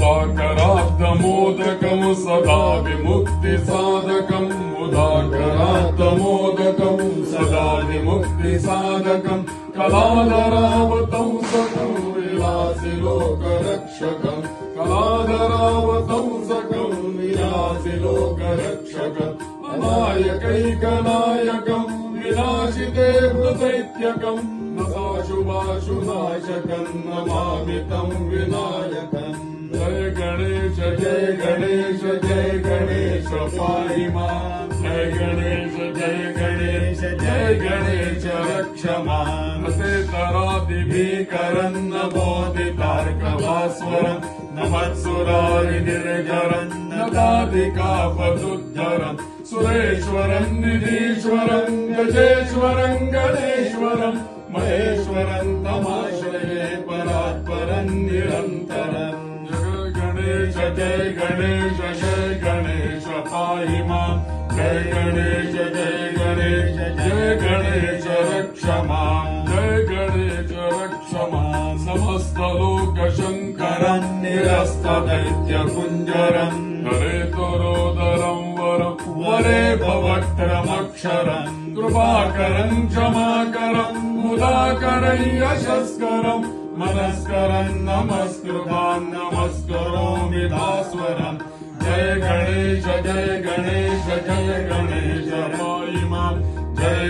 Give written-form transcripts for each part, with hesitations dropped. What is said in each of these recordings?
सुधाकरात्तमोदकं सदा विमुक्तिसाधकं मुदाकरात्तमोदकं सदा विमुक्तिसाधकं कलाधरावतं सकं विलासि लोकरक्षकं कलाधरावतं सकं विलासि लोकरक्षकं अनायकैकनायकं विनाशिते दैत्यकं शुभाशुनाशकं नमामि तं विनायकं जय गणेश जय गणेश पाहि मां जय गणेश जय गणेश रक्ष मां असेतरादिभीकरं नमोदितार्कभास्वरं नमत्सुरारिनिर्जरं नदादिकापदुद्धरं सुरेश्वरं निधीश्वरं गजेश्वरं गणेश्वरं महेश्वरं तमाश्रये परात्परं निरन्तरं जय गणेश पाहि मां जय गणेश गणेश रक्ष मां जय गणेश रक्ष मां समस्तलोकशङ्करं निरस्तदैत्यकुञ्जरं हरे तोरोदरं वरं वरे भवक्त्रमक्षरं कृपाकरं क्षमाकरं मुदाकरं यशस्करं मनस्करं नमस्कृतां नमस्करोमि भास्वरं जय गणेश पाहि मां जय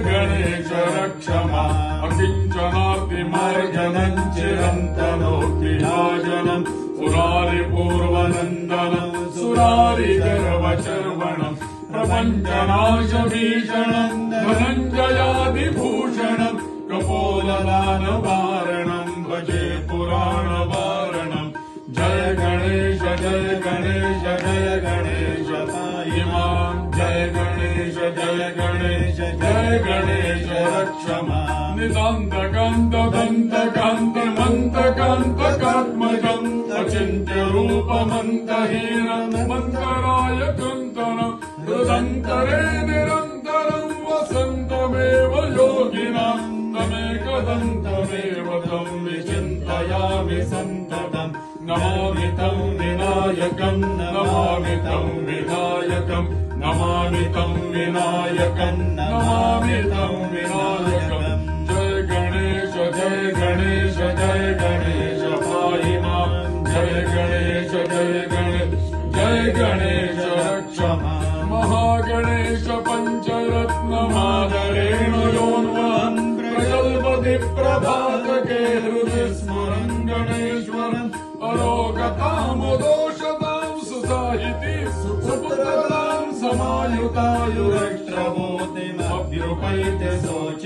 गणेश रक्ष मां अकिञ्चनातिमार्जनं चिरन्तनोऽखिलाजनं सुरारिपूर्वनन्दनं सुरारिगर्वचर्वणं प्रपञ्चनाशभीषणं धनञ्जयादिभूषणं कपोलदानवारणं भजे पुराणवारणं जय गणेश पाहि मां जय गणेश रक्ष मां निदान्तकान्तदन्तकान्तमन्तकान्तकात्मजं अचिन्त्यरूपमन्तहीनं मन्तरायकन्तनं हृदन्तरे निरन्तरं वसन्तमेव योगिनां तमेकदन्तमेव तं विचिन्तयामि सन्ततं नमामि तं विनायकं नमामि तं विनायकं नमामि तं विनायकं नमामि तं विनायकं जय गणेश पाहि मां जय गणेश रक्ष मां महागणेश पञ्चरत्नमादरेण योन्वहं प्रगल्भति प्रभातके हृदि स्मरं गणेश्वरम् अरोगतामुदोषतां सुसाहिति सुपुत्रतां समायुतायुरक्षबोधिमभ्युपैति शोच